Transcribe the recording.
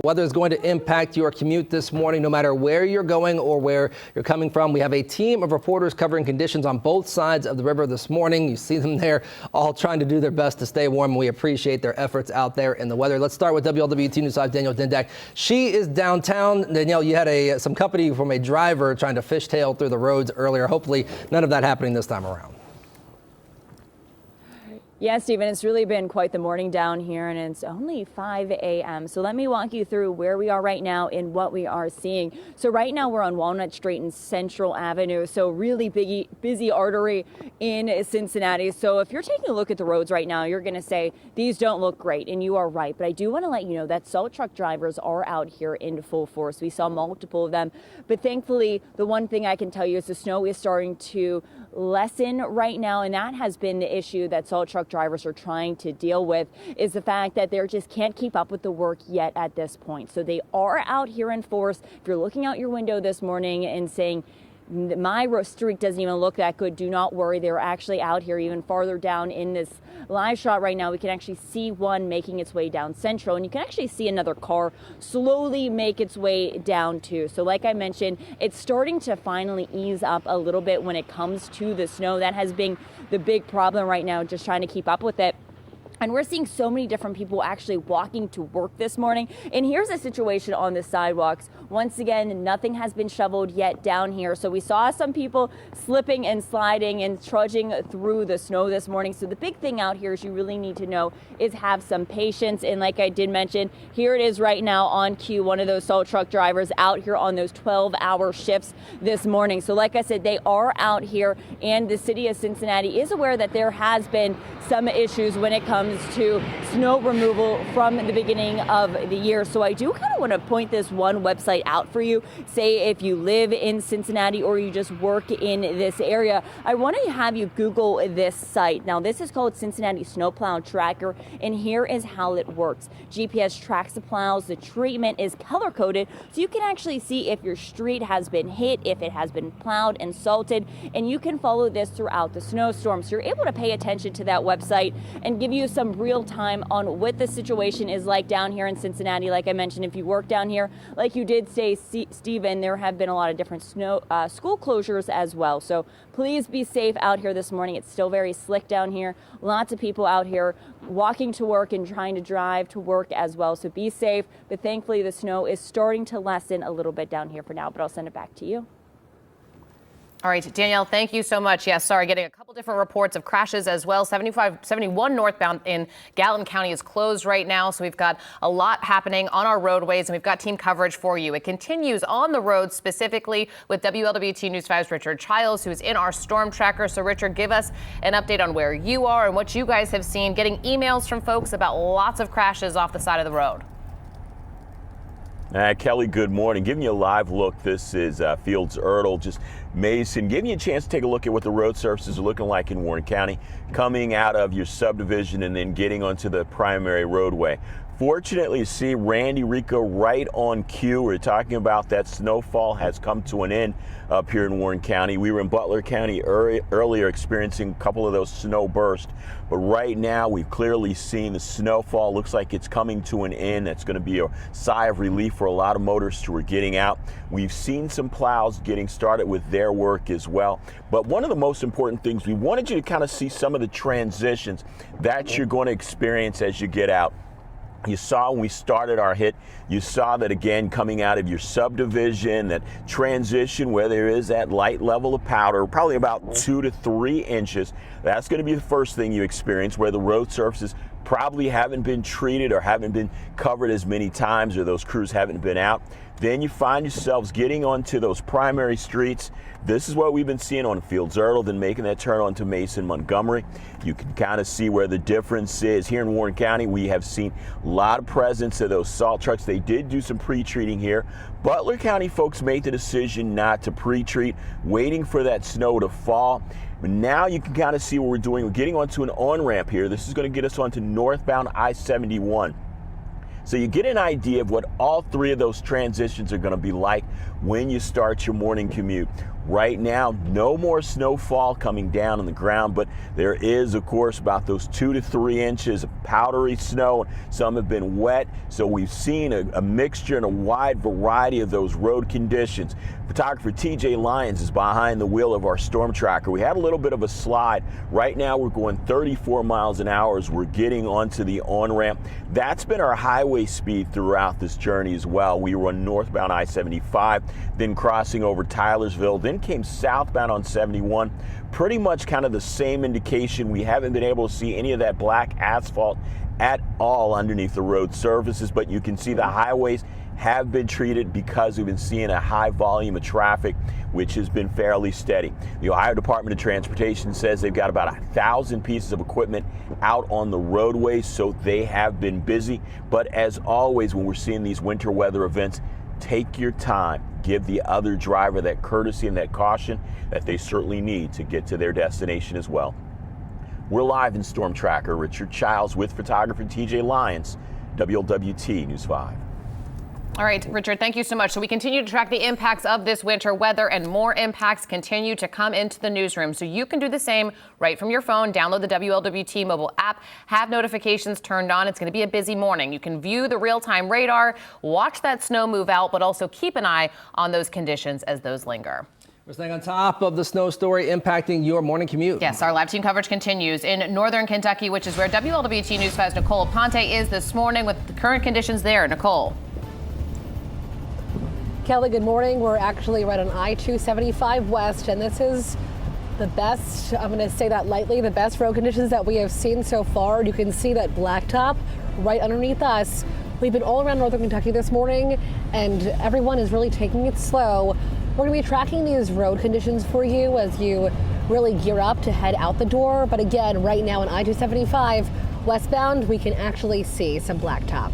Weather is going to impact your commute this morning, no matter where you're going or where you're coming from. We have a team of reporters covering conditions on both sides of the river this morning. You see them there, all trying to do their best to stay warm. We appreciate their efforts out there in the weather. Let's start with WLWT News 5 Danielle Dindak. She is downtown. Danielle, you had some company from a driver trying to fishtail through the roads earlier. Hopefully none of that happening this time around. Yeah, Stephen, it's really been quite the morning down here, and it's only 5 a.m. So let me walk you through where we are right now and what we are seeing. So right now we're on Walnut Street and Central Avenue, so really busy artery in Cincinnati. So if you're taking a look at the roads right now, you're going to say these don't look great, and you are right. But I do want to let you know that salt truck drivers are out here in full force. We saw multiple of them, but thankfully the one thing I can tell you is the snow is starting to lessen right now, and that has been the issue that salt truck drivers are trying to deal with, is the fact that they just can't keep up with the work yet at this point. So they are out here in force. If you're looking out your window this morning and saying, my streak doesn't even look that good, do not worry. They're actually out here even farther down in this live shot right now. We can actually see one making its way down Central, and you can actually see another car slowly make its way down too. So like I mentioned, it's starting to finally ease up a little bit when it comes to the snow. That has been the big problem right now, just trying to keep up with it. And we're seeing so many different people actually walking to work this morning. And here's a situation on the sidewalks. Once again, nothing has been shoveled yet down here. So we saw some people slipping and sliding and trudging through the snow this morning. So the big thing out here is you really need to know is have some patience. And like I did mention, here it is right now on cue, one of those salt truck drivers out here on those 12-hour shifts this morning. So like I said, they are out here, and the city of Cincinnati is aware that there has been some issues when it comes to snow removal from the beginning of the year. So I do kind of want to point this one website out for you. Say if you live in Cincinnati or you just work in this area, I want to have you Google this site. Now this is called Cincinnati Snowplow Tracker, and here is how it works. GPS tracks the plows. The treatment is color coded, so you can actually see if your street has been hit, if it has been plowed and salted, and you can follow this throughout the snowstorm. So you're able to pay attention to that website and give you some real time on what the situation is like down here in Cincinnati. Like I mentioned, if you work down here, like you did say, Stephen, there have been a lot of different school closures as well. So please be safe out here this morning. It's still very slick down here. Lots of people out here walking to work and trying to drive to work as well. So be safe. But thankfully, the snow is starting to lessen a little bit down here for now. But I'll send it back to you. All right, Danielle, thank you so much. Yes, sorry, getting a couple different reports of crashes as well. 71 northbound in Gallatin County is closed right now, so we've got a lot happening on our roadways, and we've got team coverage for you. It continues on the road, specifically with WLWT News 5's Richard Childs, who is in our storm tracker. So, Richard, give us an update on where you are and what you guys have seen. Getting emails from folks about lots of crashes off the side of the road. Kelly, good morning. Giving you a live look. This is Fields Erdel, just Mason. Giving you a chance to take a look at what the road surfaces are looking like in Warren County, coming out of your subdivision and then getting onto the primary roadway. Fortunately, you see Randy Rico right on cue. We're talking about that snowfall has come to an end up here in Warren County. We were in Butler County earlier experiencing a couple of those snow bursts, but right now we've clearly seen the snowfall. Looks like it's coming to an end. That's going to be a sigh of relief for a lot of motorists who are getting out. We've seen some plows getting started with their work as well. But one of the most important things, we wanted you to kind of see some of the transitions that you're going to experience as you get out. You saw when we started our hit, you saw that again coming out of your subdivision, that transition where there is that light level of powder, probably about 2 to 3 inches. That's going to be the first thing you experience, where the road surfaces probably haven't been treated or haven't been covered as many times, or those crews haven't been out. Then you find yourselves getting onto those primary streets. This is what we've been seeing on Fields Erdel, then making that turn onto Mason Montgomery. You can kind of see where the difference is. Here in Warren County, we have seen a lot of presence of those salt trucks. They did do some pre-treating here. Butler County folks made the decision not to pre-treat, waiting for that snow to fall. But now you can kind of see what we're doing. We're getting onto an on-ramp here. This is going to get us onto northbound I-71. So you get an idea of what all three of those transitions are going to be like when you start your morning commute. Right now, no more snowfall coming down on the ground, but there is, of course, about those 2 to 3 inches of powdery snow. Some have been wet, so we've seen a mixture and a wide variety of those road conditions. Photographer TJ Lyons is behind the wheel of our storm tracker. We had a little bit of a slide. Right now, we're going 34 miles an hour as we're getting onto the on-ramp. That's been our highway speed throughout this journey as well. We were on northbound I-75, then crossing over Tylersville, then came southbound on 71. Pretty much kind of the same indication. We haven't been able to see any of that black asphalt at all underneath the road surfaces, but you can see the highways have been treated because we've been seeing a high volume of traffic, which has been fairly steady. The Ohio Department of Transportation says they've got about 1,000 pieces of equipment out on the roadways, so they have been busy. But as always, when we're seeing these winter weather events, take your time. Give the other driver that courtesy and that caution that they certainly need to get to their destination as well. We're live in Storm Tracker. Richard Childs with photographer TJ Lyons, WLWT News 5. All right, Richard, thank you so much. So we continue to track the impacts of this winter weather, and more impacts continue to come into the newsroom. So you can do the same right from your phone. Download the WLWT mobile app, have notifications turned on. It's going to be a busy morning. You can view the real-time radar, watch that snow move out, but also keep an eye on those conditions as those linger. We're staying on top of the snow story impacting your morning commute. Yes, our live team coverage continues in northern Kentucky, which is where WLWT News 5's Nicole Ponte is this morning with the current conditions there. Nicole. Kelly, good morning. We're actually right on I-275 West, and this is the best, I'm going to say that lightly, the best road conditions that we have seen so far. You can see that blacktop right underneath us. We've been all around northern Kentucky this morning, and everyone is really taking it slow. We're going to be tracking these road conditions for you as you really gear up to head out the door. But again, right now on I-275 westbound, we can actually see some blacktop.